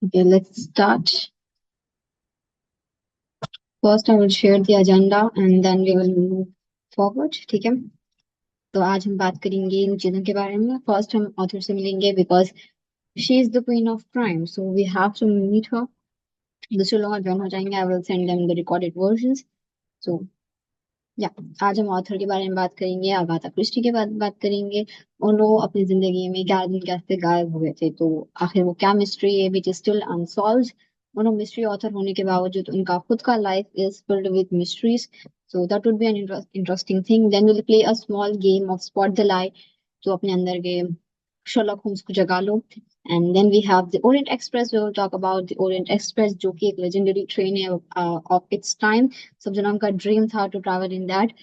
Okay, let's start. First, I will share the agenda and then we will move forward. ठीक है, तो आज हम बात करेंगे इन चीजों के बारे में. फर्स्ट हम ऑथर से मिलेंगे because she is the queen of crime, so we have to meet her. दूसरे लोग ज्वाइन हो जाएंगे. I will send them the recorded versions. So या आज हम ऑथर के बारे में बात करेंगे, अगाथा क्रिस्टी के बात करेंगे. उन लोग अपनी जिंदगी में 11 दिन कैसे गायब हुए थे, तो आखिर वो क्या मिस्ट्री है विच इज स्टिल अनसॉल्व्ड. उन्होंने मिस्ट्री ऑथर होने के बावजूद उनका खुद का life is filled with mysteries. So that would be an interesting thing. Then will play a small game of spot the lie. तो अपने अंदर के शर्लॉक होम्स को जगा लो. And then we have the Orient Express. We will talk about the Orient Express, जो कि एक लेजेंडरी ट्रेन है ऑफ इट्स टाइम. सब जनों का ड्रीम था to travel in that.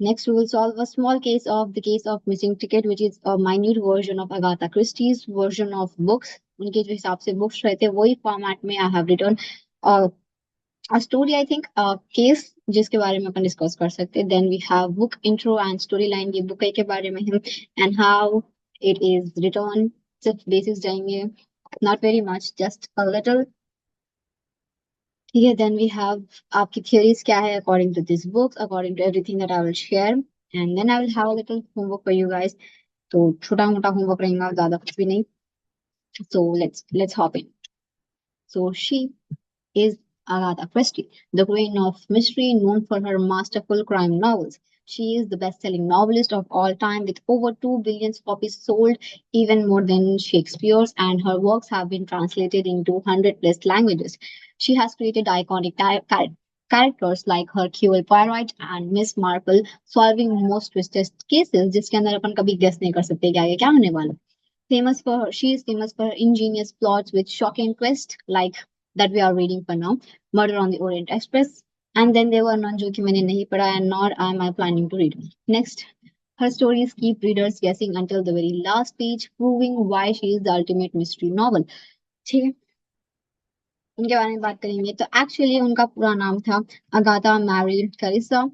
Next, we will solve a small case of missing ticket, which is a minute version of Agatha Christie's version of books. उनके जो हिसाब से books रहते हैं वही फॉर्मेट में I have written story, I think case, जिसके बारे में अपन डिस्कस कर सकते हैं. Then we have book intro and story line. ये बुक के बारे में है and how it is written. सिर्फ बेसिक्स जाएंगे, not very much, just a little. ठीक है. देन वी हैव आपकी थियरीज क्या है according to this books, according to everything that I will share. And then I will have a little homework for you guys. तो छोटा मोटा homework रहेगा, ज्यादा कुछ भी नहीं. So let's hop in. So she is Agatha Christie, the queen of mystery known for her masterful crime novels. She is the best selling novelist of all time with over 2 billion copies sold, even more than Shakespeare's, and her works have been translated into 100 plus languages. She has created iconic characters like Hercule Poirot and Miss Marple, solving most twisted cases जिसके अंदर अपन कभी guess नहीं कर सकते कि आगे क्या होने वाला. She is famous for her ingenious plots with shocking twists like that we are reading for now, Murder on the Orient Express, and then there were none जो कि मैंने नहीं पढ़ा and nor am I planning to read. Next, her stories keep readers guessing until the very last page, proving why she is the ultimate mystery novel. ठीक है, उनके बारे में बात करेंगे. तो एक्चुअली उनका पूरा नाम था अगाथा मैरी क्लैरिसा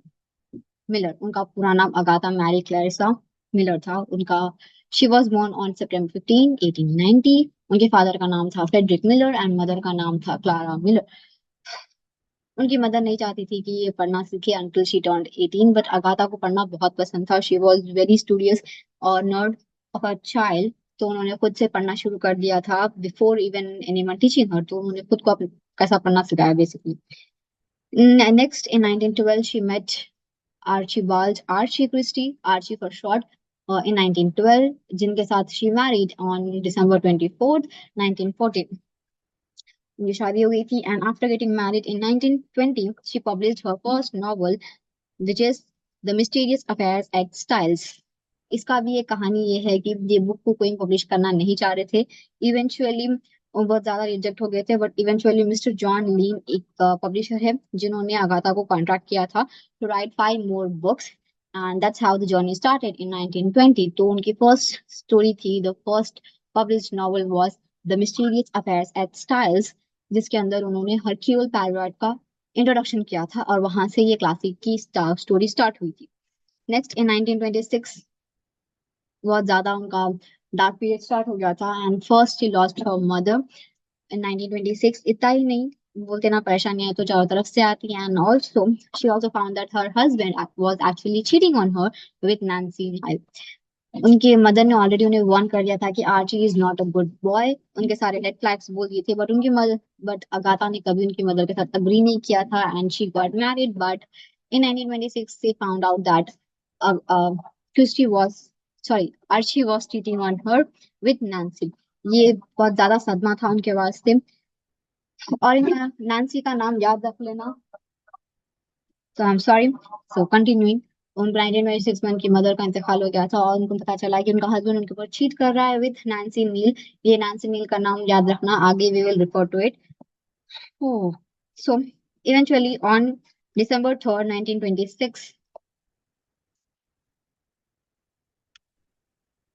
मिलर. उनका पूरा नाम अगाथा मैरी क्लैरिसा मिलर था. उनका she was born on September 15, 1890. उनके फादर का नाम था फ्रेडरिक मिलर एंड मदर का नाम था क्लारा मिलर. उनकी मदर नहीं चाहती थी कि ये पढ़ना सीखे until she turned 18, but Agatha को पढ़ना बहुत पसंद था. शी वॉज वेरी स्टूडियस और नर्ड ऑफ अ चाइल्ड. तो उन्होंने खुद से पढ़ना शुरू कर दिया था बिफोर इवन एनीवन टीचिंग हर. तो उन्होंने खुद को कैसा पढ़ना सिखाया basically. Next, in 1912 she met Archie Christie, Archie for short, in 1912, जिनके साथ she married on December 24th, 1940. उनकी शादी हो गई थी. And after getting married in 1920 she published her first novel, which is The Mysterious Affairs at Styles. इसका भी एक कहानी ये है कि ये बुक को कोई पब्लिश करना नहीं चाह रहे थे. इवेंचुअली बहुत ज्यादा रिजेक्ट हो गए थे, but eventually mister John Lean एक पब्लिशर है जिन्होंने अगाथा को कॉन्ट्रैक्ट किया था to write 5 more books. And that's how the journey started in 1920. तो उनकी फर्स्ट स्टोरी थी, the first published novel was the mysterious affairs at Styles, जिसके अंदर उन्होंने हरक्यूल पैरोट का इंट्रोडक्शन किया था और वहां से ये क्लासिक की स्टोरी स्टार्ट हुई थी. नेक्स्ट, इन 1926 बहुत ज्यादा उनका डार्क पीरियड स्टार्ट हो गया था. And first she lost her mother in 1926. इतना ही नहीं, बोलते ना परेशानियां तो चारों तरफ से आती हैं. And also she also found that her husband was actually cheating on her with Nancy Hile. उनके मदर ने ऑलरेडी उन्हें वार्न कर दिया था कि Archie is not a good boy. उनके सारे रेड फ्लैग्स बोल दिए थे, बट उनकी मदर, बट अगाथा ने कभी उनकी मदर के साथ अग्री नहीं किया था. And she got married, but in 1926 they found out that Christy was, sorry, Archie was cheating on her with Nancy. ये बहुत ज्यादा सदमा था उनके वास्ते. और इनका नैन्सी का नाम याद रख लेना. तो I am sorry. So continuing, उन 1926 में उनकी मदर का इंतकाल हो गया था और उनको पता चला कि उनका हस्बैंड उनके ऊपर चीट कर रहा है विथ नैन्सी नील. ये नैन्सी नील का नाम याद रखना, आगे we will refer to it. So eventually on December 3rd, 1926,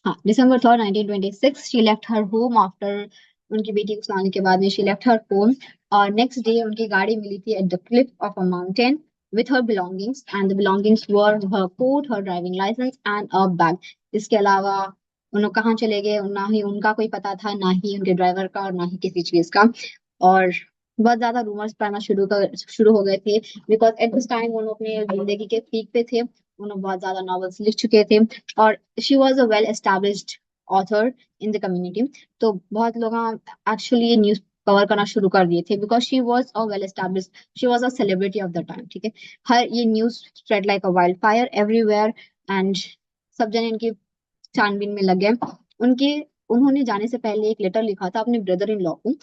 हाँ, December 3rd, 1926, she left her home after, उनकी बेटी को सुनाने के बाद में she left her home. और नेक्स्ट डे उनकी गाड़ी मिली थी at the cliff of a mountain with her belongings, and the belongings were her coat, her driving license and a bag. इसके अलावा उन लोग कहाँ चले गए, ना ही उनका कोई पता था, ना ही उनके ड्राइवर का, और ना ही किसी चीज का। और बहुत ज्यादा रूमर्स फैलना शुरू हो गए थे, बिकॉज एट दिस टाइम वो लोग अपने जिंदगी के पीक पे थे, उन्होंने बहुत ज्यादा नॉवेल्स लिख चुके थे, और she was a well established author in the community. तो बहुत लोग एक्चुअली ये न्यूज कवर करना शुरू कर दिए थे, because she was a well established, she was a celebrity of the time, ठीक है। हर ये news spread like a wild fire everywhere, and सब जने इनकी छानबीन में लग गए। उनके उन्होंने जाने से पहले एक लेटर लिखा था अपने ब्रदर इन लॉ को,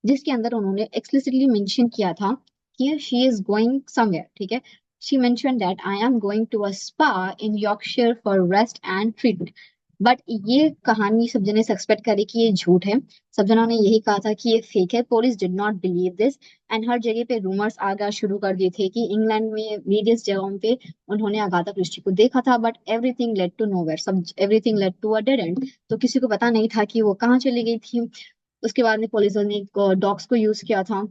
जिसके अंदर उन्होंने एक्सप्लिसिटली मेंशन किया था कि शी इज गोइंग समवेयर, ठीक है। She mention that I am going to a spa in Yorkshire for rest and treatment. But ये कहानी सब जने सस्पेक्ट करे कि ये झूठ है, सब जनों ने यही कहा था कि ये फेक है। Police did not believe this, and हर जगह पे रूमर्स आना शुरू कर दिए थे कि इंग्लैंड में वेरियस जगहों पे उन्होंने अगाथा क्रिस्टी को देखा था, but everything led to nowhere, सब everything led to a dead end. तो किसी को पता नहीं था कि वो कहाँ चली गई थी। उसके बाद में पुलिस ने डॉग्स को यूज किया था,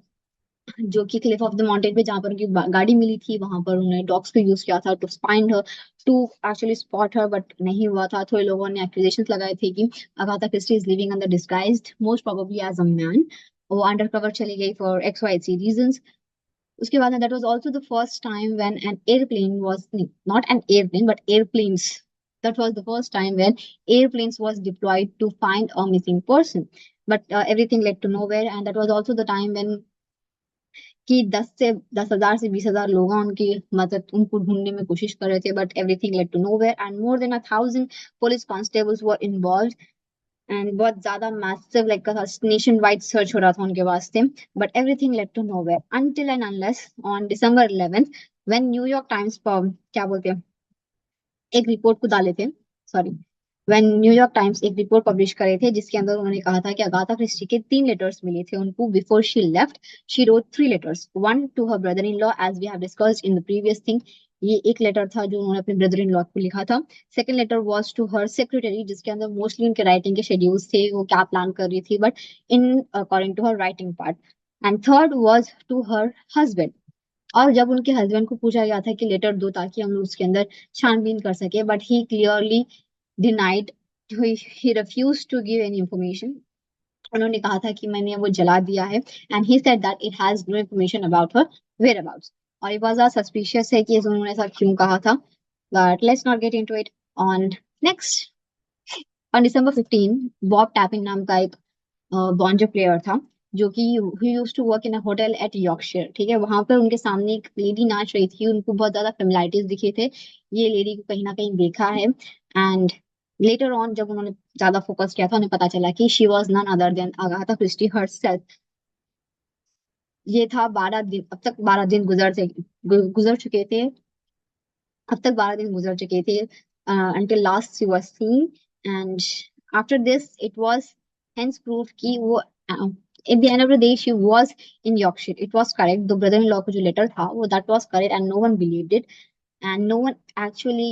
जो कि क्लिफ ऑफ द माउंटेन पे जहाँ पर उनकी गाड़ी मिली थी, वहां पर उन्होंने डॉग्स को यूज किया था to find her, to actually spot her, but नहीं हुआ था। थोड़े लोगों ने एक्यूजेशंस लगाए थे कि Agatha Christie is living under disguised most probably as a man, वो अंडरकवर चली गई for X Y Z reasons. उसके बाद that was also the first time when an airplane was, not an airplane but airplanes, that was the first time when airplanes was deployed to find a missing person, but everything led to nowhere, and that was also the time when कि 10,000 से 20,000 लोग उनकी मदद, उनको ढूंढने में कोशिश कर रहे थे, but everything led to nowhere, and more than 1,000 police constables were involve, and बहुत ज्यादा massive like nationwide search हो रहा था उनके वास्ते, but everything led to nowhere until and unless on December 11th when New York Times क्या बोलते हैं, एक रिपोर्ट को डाले थे, सॉरी, व्हेन न्यूयॉर्क टाइम्स एक रिपोर्ट पब्लिश करे थे, जिसके अंदर उन्होंने कहा था कि अगाथा क्रिस्टी के 3 लेटर्स मिले थे उनको before she left. She wrote 3 letters, one to her brother in law as we have discussed in the previous thing. ये एक लेटर था जो उन्होंने अपने ब्रदर इन लॉ को लिखा था। Second letter was to her secretary, जिसके अंदर मोस्टली उनके राइटिंग के शेड्यूल्स थे, वो क्या प्लान कर रही थी, but in according to her writing part. And third was to her husband. और जब उनके हस्बैंड को पूछा गया था कि लेटर दो ताकि हम लोग उसके अंदर छानबीन कर सके, but he clearly denied, he refuse to give any information. उन्होंने कहा था कि मैंने वो जला दिया है, and he said that it has no information about her whereabouts. और ये बहुत ज्यादा सस्पिशियस है कि उन्होंने ऐसा क्यों कहा था, but let's not get into it. On next, on December 15 Bob Tapping नाम का एक बॉन्जो प्लेयर था, जो कि he used to work in a hotel at Yorkshire, ठीक है। वहां पर उनके सामने एक लेडी नाच रही थी, उनको बहुत ज्यादा फेमिलियरिटीज दिखे थे, ये लेडी को कहीं ना कहीं देखा है। एंड लेटर ऑन जब उन्होंने ज्यादा फोकस किया था, उन्हें पता चला कि she was none other than Agatha Christie herself. ये था 12 दिन, अब तक 12 दिन गुजर चुके थे, अब तक 12 दिन गुजर चुके थे, until last she was seen, and after this it was hence proved कि वो at the end of the day she was in Yorkshire, it was correct, the brother-in-law को जो लेटर था वो that was correct, and no one believed it, and no one actually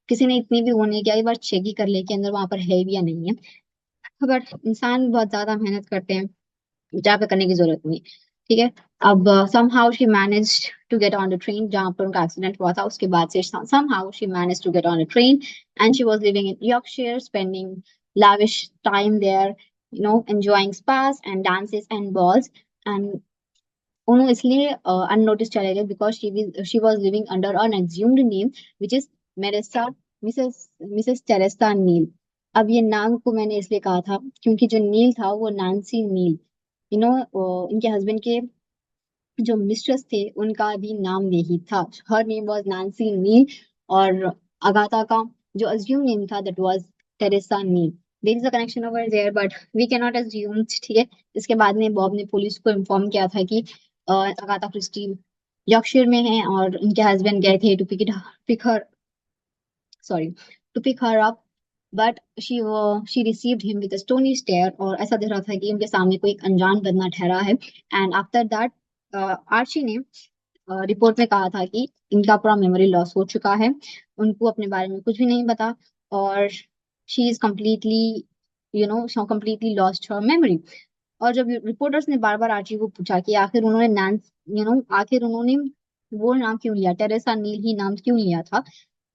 किसी ने इतनी भी वो नहीं किया, एक बार चेक ही कर ले कि अंदर वहां पर है भी या नहीं है। बट इंसान बहुत ज्यादा मेहनत करते हैं जहाँ पे करने की जरूरत नहीं, ठीक है। अब somehow she managed to get on the train, जहाँ पर उनका एक्सीडेंट हुआ था उसके बाद से somehow she managed to get on a train, and she was living in Yorkshire, spending lavish time there, enjoying spas and dances and balls, and उन्होंने इसलिए अननोटिस चले गए because she was living under an assumed name which is Meresa, Mrs Teresa Neele. अब ये नाम को मैंने इसलिए कहा था क्योंकि जो नील था वो नैन्सी नील, इनके हस्बैंड के जो मिस्ट्रेस थे उनका भी नाम यही था, her name was Nancy Neele, और अगाथा का जो अज्यूम नेम था that was Teresa Neele. There is a connection over there but we can not assume, ठीक है। इसके बाद में बॉब ने पुलिस को इन्फॉर्म किया था कि अगाथा क्रिस्टी यॉर्कशायर में है, और उनके हस्बैंड गए थे to pick her sorry to pick her up, but she received him with a stony stare, और ऐसा दिख रहा था कि उनके सामने कोई एक अनजान बंदा ठहरा है। एंड आफ्टर दैट आर्ची ने रिपोर्ट में कहा था कि इनका पूरा मेमोरी लॉस हो चुका है, उनको अपने बारे में कुछ भी नहीं पता, और she is completely completely lost her memory. और जब रिपोर्टर्स ने बार बार आर्ची को पूछा कि आखिर उन्होंने आखिर उन्होंने वो नाम क्यों लिया, टेरेसा नील ही नाम क्यों लिया था,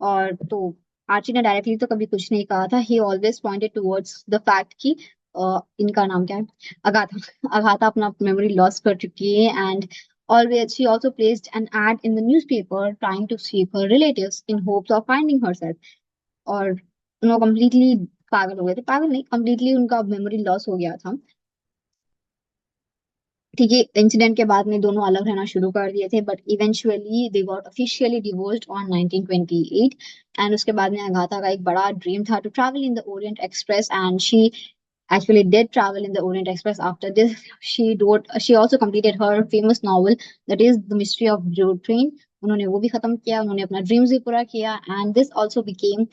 और तो आर्ची ने डायरेक्टली तो कभी कुछ नहीं कहा था, ही always pointed towards the fact कि इनका नाम क्या है, अगाथा। अगाथा अपना मेमोरी लॉस कर चुकी है, and always she also placed an ad in the newspaper trying to seek her relatives in hopes of finding herself। और उन्होंने कम्प्लीटली पागल हो गए थे, पागल नहीं, कम्प्लीटली उनका मेमोरी लॉस हो गया था। ठीक है, इंसिडेंट के बाद में दोनों अलग रहना शुरू कर दिए थे, but eventually they got officially divorced on 1928। And उसके बाद में अगाथा का एक बड़ा ड्रीम था to travel in the Orient Express, and she actually did travel in the Orient Express. After this, she also completed her famous novel, that is The Mystery of Blue Train। उन्होंने वो भी खत्म किया, उन्होंने अपना dreams भी पूरा किया, and this also became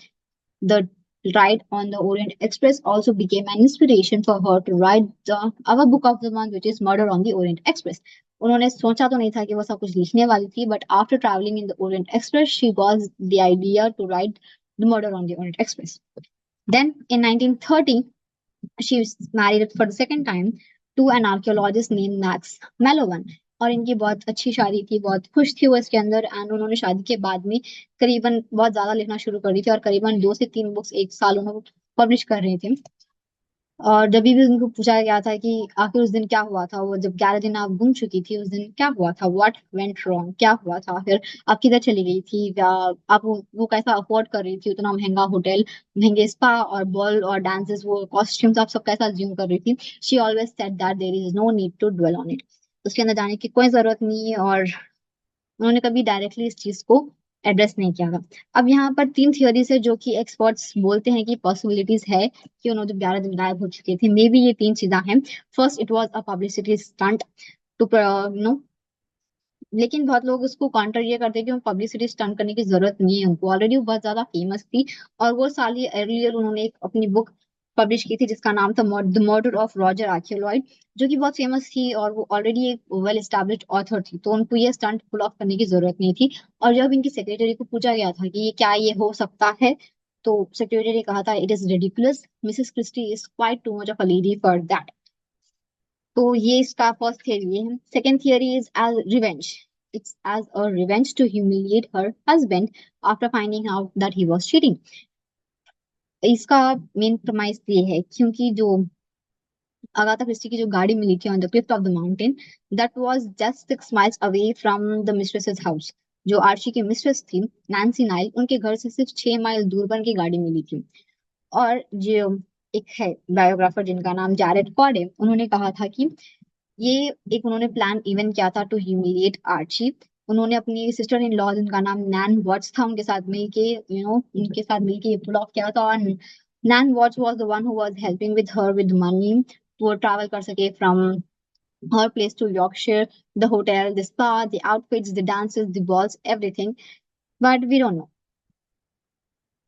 the ride on the Orient Express also became an inspiration for her to write the our book of the month, which is Murder on the Orient Express। उन्होंने सोचा तो नहीं था कि वो सब कुछ लिखने वाली थी, but after traveling in the Orient Express, she got the idea to write the Murder on the Orient Express। Then in 1930, she was married for the second time to an archaeologist named Max Mallowan। और इनकी बहुत अच्छी शादी थी, बहुत खुश थी वो इसके अंदर, एंड उन्होंने शादी के बाद में करीबन बहुत ज्यादा लिखना शुरू कर दी थी, और करीबन 2 से 3 बुक्स एक साल उन्होंने पब्लिश कर रहे थे। और जब भी उनको पूछा गया था कि आखिर उस दिन क्या हुआ था, वो जब 11 दिन आप गुम चुकी थी, उस दिन क्या हुआ था, व्हाट वेंट रॉन्ग, क्या हुआ था, फिर आप किधर चली गई थी, या आप वो कैसा अफोर्ड कर रही थी, उतना महंगा होटल, महंगे स्पा और बॉल और डांसेस, वो कॉस्ट्यूम्स आप सब कैसा अज्यूम कर रही थी। She always said that there is no need to dwell on it. उसके अंदर जाने की कोई जरूरत नहीं है, और उन्होंने कभी डायरेक्टली इस चीज को एड्रेस नहीं किया था। अब यहाँ पर 3 थियोरीज है जो कि एक्सपर्ट्स बोलते हैं कि पॉसिबिलिटीज है कि उन्होंने जब 11 दिन गायब हो चुके थे, मे बी ये 3 चीजें हैं। First, it was a publicity stunt to know, लेकिन बहुत लोग उसको काउंटर ये करते हैं कि पब्लिसिटी स्टंट करने की जरूरत नहीं है, उनको ऑलरेडी वो बहुत ज्यादा फेमस थी। और वो साल ही अर्लियर उन्होंने एक अपनी बुक पब्लिश की थी जिसका नाम था द मर्डर ऑफ रॉजर आर्कियोलॉइड, जो कि बहुत फेमस थी, और वो ऑलरेडी एक वेल एस्टैब्लिश्ड ऑथर थी, तो उनको ये स्टंट पुल ऑफ करने की जरूरत नहीं थी। और जब इनकी सेक्रेटरी को पूछा गया था कि क्या ये हो सकता है, तो सेक्रेटरी ने कहा था, it is ridiculous, Mrs Christie is quite too much of a lady for that. तो ये इसका फर्स्ट थियरी है। Second theory is as revenge, it's as a revenge to humiliate her husband after finding out that he was cheating. इसका main premise ये है क्योंकि जो Agatha Christie की जो गाड़ी मिली थी on the cliff of the mountain, that was just 6 miles away from the mistress's house. जो आर्ची की मिस्ट्रेस थी, नैन्सी नाइल, उनके घर से सिर्फ 6 माइल दूर पर उनकी गाड़ी मिली थी। और जो एक है बायोग्राफर जिनका नाम जैरेड कॉड है, उन्होंने कहा था कि ये एक उन्होंने प्लान इवन किया था टू ह्यूमिलिएट आर्ची। उन्होंने अपनी सिस्टर इन लॉ जिनका नाम नैन वॉट्स था, उनके साथ मिलके उनके साथ मिलके ये पुल ऑफ किया था। और Nan Watts was the one who was helping with her with money, वो ट्रैवल कर सके from her place to Yorkshire, the hotel, the spa, the outfits, the dances, the balls, everything. But we don't know।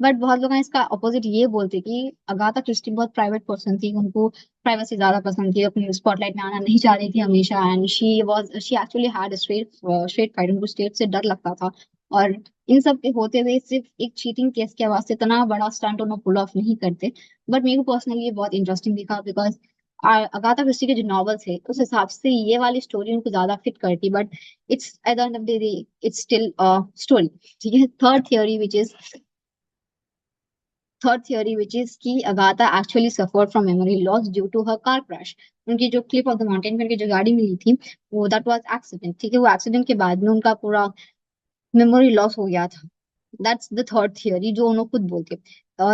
But बहुत लोग हैं इसका opposite ये बोलते कि अगाथा क्रिस्टी बहुत प्राइवेट पर्सन थी, उनको प्राइवेसी ज्यादा पसंद थी, अपनी स्पॉटलाइट में आना नहीं चाह रही थी हमेशा, and she actually had straight fight, उनको स्टेट से डर लगता था। और इन सब के होते हुए सिर्फ एक चीटिंग केस के वास्ते इतना बड़ा स्टंट उन्होंने पुल ऑफ नहीं करते। बट मेरे को पर्सनली ये बहुत इंटरेस्टिंग दिखा, बिकॉज अगाथा क्रिस्टी के जो नॉवेल्स है उस हिसाब से ये वाली स्टोरी उनको ज्यादा फिट करती, but it's at the end of the day it's still story. ठीक है, थर्ड थियरी विच इज कि Agatha actually suffered from memory loss due to her car crash. उनकी जो क्लिप ऑफ द माउंटेन पे उनकी जो गाड़ी मिली थी, वो दैट वाज एक्सीडेंट। ठीक है, वो एक्सीडेंट के बाद में उनका पूरा मेमोरी लॉस हो गया था। दैट्स द थर्ड थियरी जो उन्होंने खुद बोलते।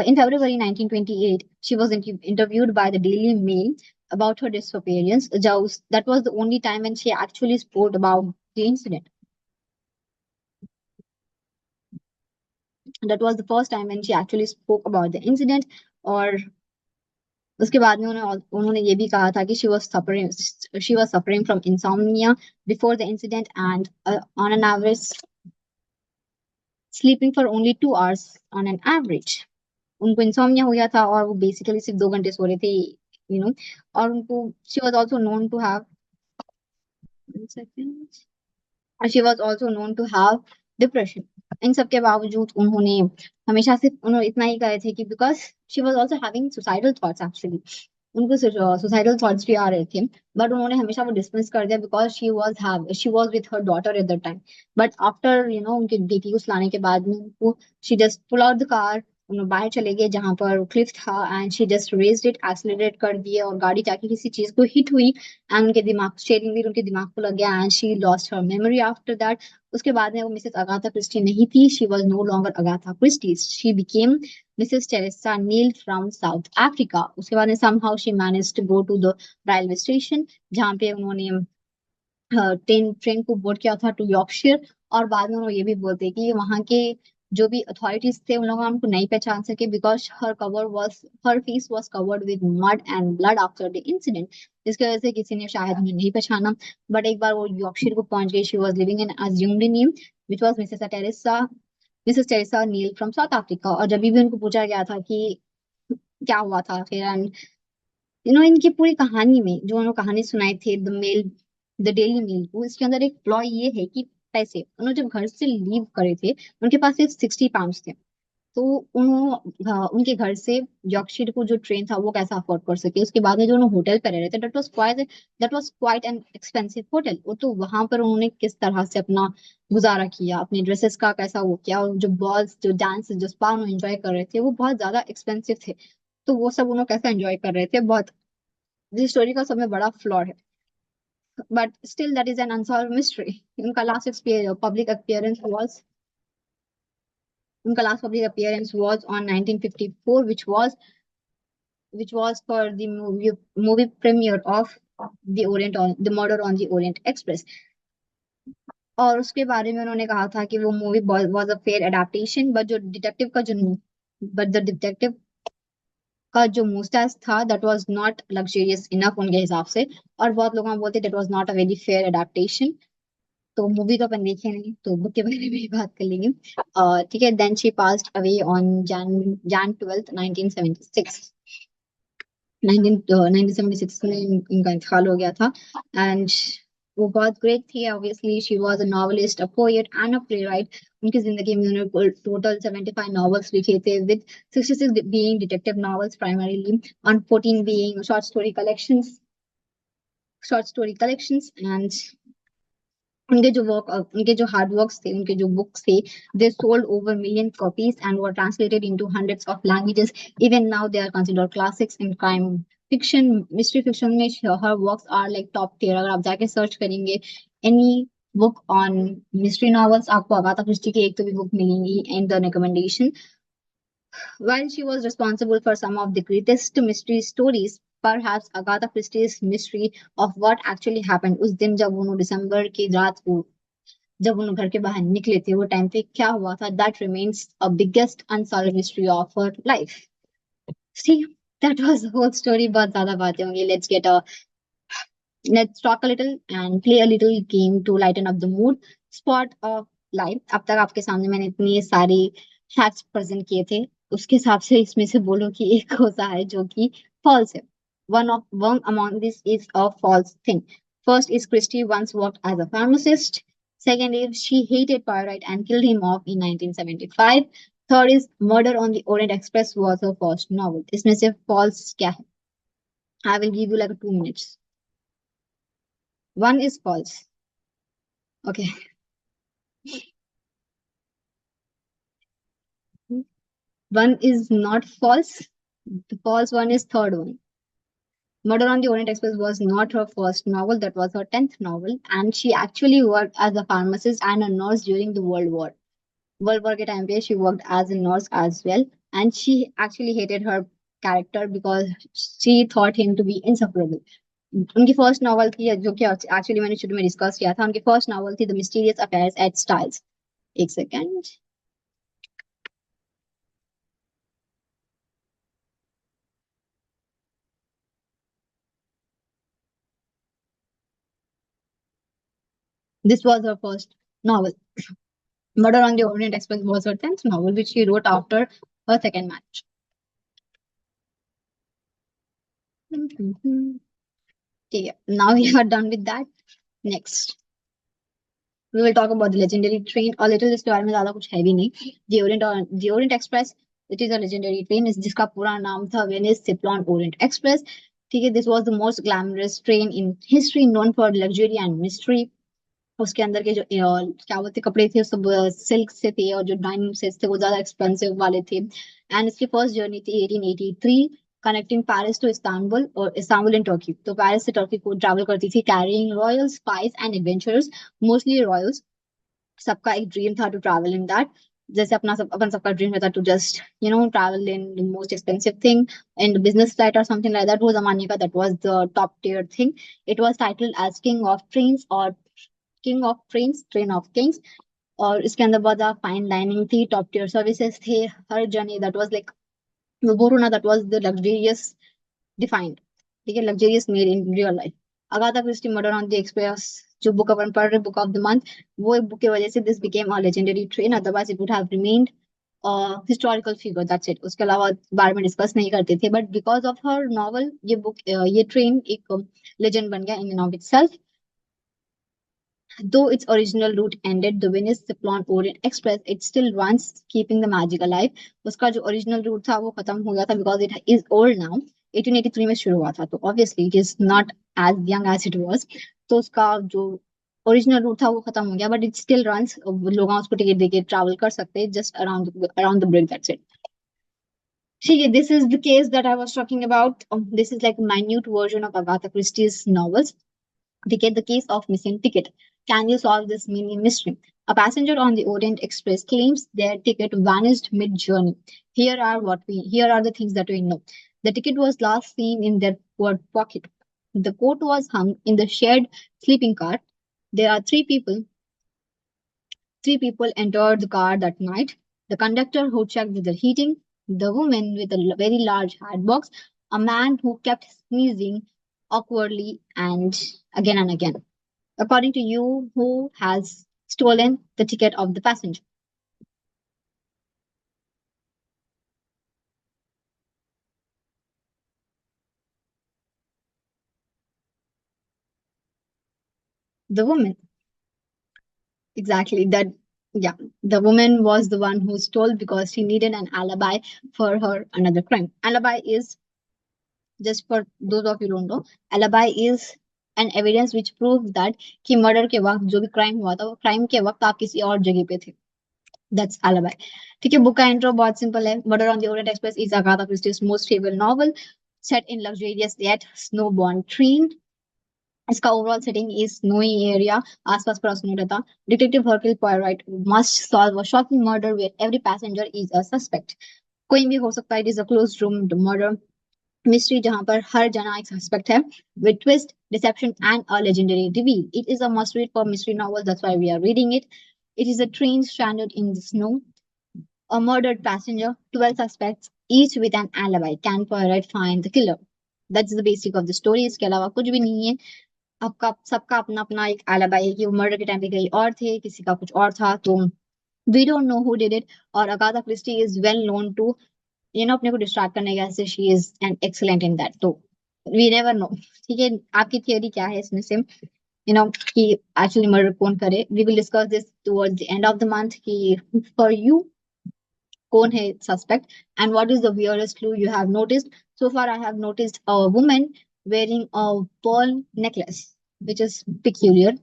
In February 1928, she was interviewed by the Daily Mail about her disappearance. That was the only time when she actually spoke about the incident. That was the first time when she actually spoke about the incident। और उसके बाद में उन्होंने ये भी कहा था कि she was suffering from insomnia before the incident, and on an average sleeping for only 2 hours on an average. उनको इंसोम्निया हो गया था, और वो बेसिकली सिर्फ 2 घंटे सो रहे थे, और उनको she was also known to have she was also known to have depression. इन सब के बावजूद उन्होंने हमेशा सिर्फ उन्होंने इतना ही कहे थे कि because she was also having suicidal thoughts actually, उनको सुसाइडल थॉट्स भी आ रहे थे, बट उन्होंने हमेशा वो डिस्मिस कर दिया because she was with her daughter at the time. But after उनके बेटी को सुलाने के बाद में उनको she just pull out the car, बाहर चले गए जहां पर क्लिफ था, and she just raised it, accelerate कर दिए और गाड़ी जाके किसी चीज को हिट हुई, एंड उनके दिमाग, स्टीयरिंग व्हील उनके दिमाग को लग गया, and she lost her memory after that. उसके बाद में वो मिसेस अगाथा क्रिस्टी नहीं थी, she was no longer Agatha Christie, she became Mrs Teresa Neele from South Africa. उसके बाद में somehow she manage to go to the railway station, जहाँ पे उन्होंने ट्रेन ट्रेन को बोर्ड किया था टू यॉर्कशायर। और बाद में उन्होंने ये भी बोलते हैं कि वहाँ के जो भी अथॉरिटीज थे उन लोगों हमको नहीं पहचान सके, because her face was covered with mud and blood after the incident, जिसकी वजह से किसी ने शायद उन्हें नहीं पहचाना। बट एक बार वो यॉर्कशायर को पहुंच गई, she was living in assumed name which was Mrs Teresa Neele from South Africa. और जब भी उनको पूछा गया था कि क्या हुआ था फिर, एंड इनकी पूरी कहानी में जो उन्होंने कहानी सुनाई थी द डेली मेल को, इसके अंदर एक फ्लॉ ये है कि पैसे, उन्होंने जब घर से लीव करे थे उनके पास सिर्फ 60 पाउंड थे। तो उनके घर से यॉर्कशायर को जो ट्रेन था वो कैसा अफोर्ड कर सके। उसके बाद में जो उन्होंने होटल पे रह रहे थे, that was quite an expensive hotel. वो तो वहां पर उन्होंने किस तरह से अपना गुजारा किया, अपने ड्रेसेस का कैसा वो किया, और जो बॉल्स जो डांस जो स्पा उन्होंने एंजॉय कर रहे थे वो बहुत ज्यादा एक्सपेंसिव थे। तो वो सब उन्होंने कैसे एंजॉय कर रहे थे, बहुत, this स्टोरी का सब में बड़ा फ्लॉ है, but still that is an unsolve mystery. उनका लास्ट पब्लिक अपीयरेंस वाज उनका last public appearance was on 1954, which was for the movie premiere of the murder on the Orient Express। और उसके बारे में उन्होंने कहा था कि वो movie was a fair adaptation, but the detective का जो मुस्टैच था that was not luxurious enough उनके हिसाब से। और बहुत लोग बोलते that was not a very fair adaptation. तो मूवी तो अपन देखे नहीं, तो बुक के बारे में ही बात कर लेंगे। ठीक है, then she passed away on Jan 12th 1976। 1976 में इनका इंतकाल हो गया था। एंड वो बहुत ग्रेट थी, obviously she was a novelist, a poet and a playwright. उनकी जिंदगी में उन्होंने टोटल 75 नॉवेल्स लिखे थे, with 66 being detective novels primarily, and 14 being short story collections। And उनके जो हार्ड वर्क्स थे, उनके जो बुक्स थे, they sold over million copies and were translated into hundreds of languages. Even now they are considered classics in crime fiction, mystery fiction में हर works are like top tier. अगर आप जाके search करेंगे any book on mystery novels, आपको Agatha Christie की एक तो भी बुक मिलेंगी in the recommendation. While she was responsible for some of the greatest mystery stories, perhaps Agatha Christie's mystery of what actually happened उस दिन जब उन्होंने दिसंबर की रात को जब उन घर के बाहर निकले थे, वो टाइम पे क्या हुआ था, that remains a biggest unsolved mystery of her life. See, that was the whole story. बहुत ज्यादा बातें होंगी, let's talk a little and play a little game to lighten up the mood. Spot of life. अब तक आपके सामने मैंने इतने सारे फैक्ट्स प्रेजेंट किए थे, उसके हिसाब से इसमें से बोलो कि एक होता है जो कि फॉल्स है। One among this is a false thing. First is Christie once worked as a pharmacist. Second is she hated Pyrite and killed him off in 1975. Third is Murder on the Orient Express was her first novel. इसमें से false क्या है? I will give you like 2 minutes. One is false. Okay. One is not false. The false one is third one. Murder on the Orient Express was not her first novel, that was her 10th novel, and she actually worked as a pharmacist and a nurse during the World War. World War के time पे she worked as a nurse as well, and she actually hated her character because she thought him to be insufferable. उनकी first novel थी जो कि actually मैंने शुरू में discuss किया था, उनकी फर्स्ट नॉवल थी the mysterious affairs at Styles. एक second. This was her first novel. Murder on the Orient Express was her 10th novel, which she wrote after her second marriage. Okay, now we are done with that. Next, we will talk about the legendary train. A little इसके बारे में ज़्यादा कुछ है भी नहीं। The Orient Express, it is a legendary train, इस जिसका पूरा नाम था Venice Zyklon Orient Express। ठीक है, this was the most glamorous train in history, known for luxury and mystery. उसके अंदर के जो क्या बोलते कपड़े थे सब सिल्क से थे, और जो डाइनिंग सेट्स थे वो ज्यादा एक्सपेंसिव वाले थे। एंड इसकी फर्स्ट जर्नी थी 1883, कनेक्टिंग पेरिस टू इस्तांबुल, और इस्तांबुल इन टर्की। तो पेरिस से टर्की को ट्रैवल करती थी, carrying Royals, spice and adventurers, mostly Royals. सबका एक ड्रीम था टू ट्रैवल इन दैट। जैसे अपन सबका ड्रीम रहता to just travel in the most expensive thing in the business flight और समथिंग लाइक दैट। वो जमाने का that was the top tier thing. It was titled as king of trains, और king of trains, train of kings. और इसके अंदर बहुत ज्यादा फाइन डाइनिंग थी, टॉप टियर सर्विसेज थे। हर जर्नी दैट वाज लाइक बोरो ना, that was the luxurious defined, ठीक है, luxurious made in real life. Agatha Christie, murder on the express, जो बुक अपन पढ़ रहे, बुक ऑफ द मंथ, वो एक बुक की वजह से this became a legendary train, otherwise it would have remained historical figure, that's it. उसके अलावा बारे में डिस्कस नहीं करते थे, but because of her novel ये बुक, ये ट्रेन एक लेजेंड बन गया in end of itself. Though its original route ended, the Venice Cyclone Orient Express, it still runs, keeping the magic alive. उसका जो original route था वो खत्म हो गया था because it is old now. 1883 में शुरू हुआ था, तो obviously it is not as young as it was. तो उसका जो ओरिजिनल रूट था वो खत्म हो गया, बट इट स्टिल रन्स। लोग उसको टिकट देके ट्रैवल कर सकते हैं just around the bridge, that's it. ठीक है, this is the case that I was talking about. This is like minute version of Agatha Christie's novels. Ticket, the case of missing ticket. Can you solve this mini mystery? A passenger on the Orient Express claims their ticket vanished mid-journey. Here are the things that we know. The ticket was last seen in their coat pocket. The coat was hung in the shared sleeping car. There are three people. Three people entered the car that night. The conductor who checked the heating, the woman with a very large hat box, a man who kept sneezing awkwardly and again. According to you, who has stolen the ticket of the passenger? The woman. Exactly. Yeah, the woman was the one who stole because she needed an alibi for her another crime. Alibi is, just for those of you who don't know, alibi is an evidence which proves that कि murder के वक्त जो भी crime हुआ था वो crime के वक्त आप किसी और जगह पे थे। That's alibi। ठीक है, बुक का इंट्रो बहुत सिंपल है। Murder on the Orient Express is Agatha Christie's most favourite novel, set in luxurious yet snowbound train। इसका overall setting is snowy area, आसपास पूरा स्नो रहता। Detective Hercule Poirot must solve a shocking murder where every passenger is a suspect. कोई भी हो सकता है, it is a close room murder mystery जहां पर हर जना एक सस्पेक्ट है, with twist, deception and a legendary reveal. It is a must read for mystery novel, that's why we are reading it. It is a train stranded in the snow, a murdered passenger, 12 suspects, each with an alibi. Can Poirot find the killer? That's the basic of the story। इसके अलावा कुछ भी नहीं है। आपका सबका अपना अपना एक alibi है कि वो मर्डर के टाइम पे कहीं और थे, किसी का कुछ और था। तो we don't know who did it। और Agatha Christie is well known to अपने को डिस्ट्रैक्ट करने के से she is an excellent in that। तो we never know। ठीक है, आपकी थियरी क्या है इसमें से, कि एक्चुअली मर्डर कौन करे? We will discuss this towards the end of the month कि for you कौन है suspect and what is the weirdest clue you have noticed. So far I have noticed a woman wearing a pearl necklace, which is peculiar.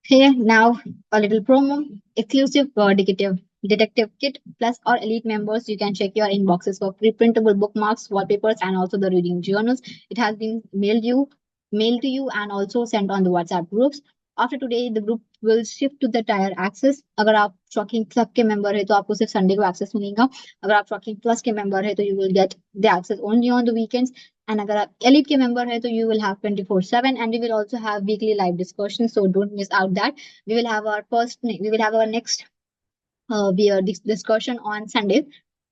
Here now a little promo, exclusive detective kit plus or elite members. You can check your inboxes for pre-printable bookmarks, wallpapers, and also the reading journals. It has been mailed to you and also sent on the WhatsApp groups. After today, the group will shift to the tier access। अगर आप shocking club के member है तो आपको सिर्फ Sunday को access मिलेगा। अगर आप शॉकिंग प्लस के मेंबर है तो you will get the access only on the weekends. And अगर आप एलिट के मेंबर है तो you will have 24/7 and we will also have weekly live discussions, so don't miss out that। we will have our next discussion on Sunday,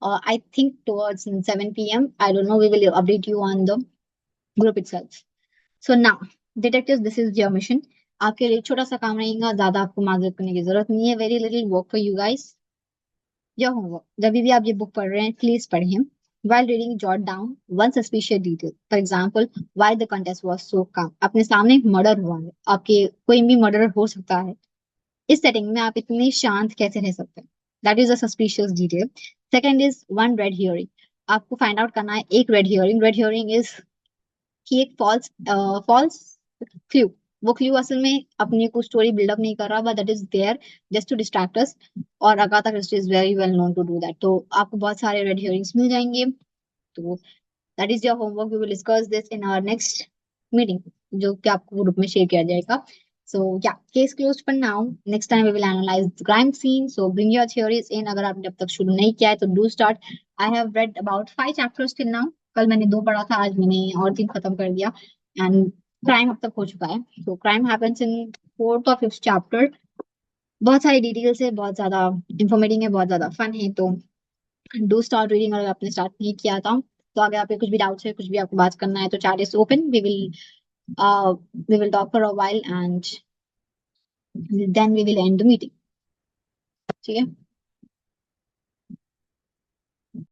I think towards 7 p.m. I don't know, we will update you on the group itself। So now detectives, this is your mission। आपके लिए छोटा सा काम रहेगा, ज्यादा आपको माजरत करने की जरूरत नहीं है। Very little work for you guys. Your homework, जब भी आप ये बुक पढ़ रहे हैं प्लीज पढ़िए। While reading, jot down one suspicious detail. For example, why the contest was so calm। अपने सामने एक मर्डर हुआ है, आपके कोई भी मर्डर हो सकता है, इस सेटिंग में आप इतने शांत कैसे रह सकते हैं? That is a suspicious detail. Second is one red herring. आपको फाइंड आउट करना है एक red herring. Red herring is कि एक फॉल्स क्लू, वो क्लू असल में अपनी कुछ स्टोरी बिल्डअप नहीं कर रहा, but that is there just to distract us. और Agatha Christie is very well known to do that. तो आपको बहुत सारे रेड हेयरिंग्स मिल जाएंगे। तो that is your homework, we will discuss this in our next meeting, जो कि आपको ग्रुप में शेयर किया जाएगा। So yeah, case closed for now. Next time we will analyze the crime scene. So bring your theories in. अगर आपने अब तक शुरू नहीं किया है तो do start. I have read about 5 chapters till now. कल मैंने 2 पढ़ा था, आज मैंने और 3 खत्म कर दिया। And crime अब तक हो चुका है। So crime happens in 4th or 5th chapter. बहुत सारी डिटेल्स है, बहुत ज्यादा इंफॉर्मेटिंग है, बहुत ज्यादा फन है। तो डू स्टार्ट रीडिंग अगर आपने स्टार्ट नहीं किया था। तो अगर आपके कुछ भी डाउट्स है, कुछ भी आपको बात करना है, तो chat is open. We will talk for a while and then we will end the meeting. ठीक है।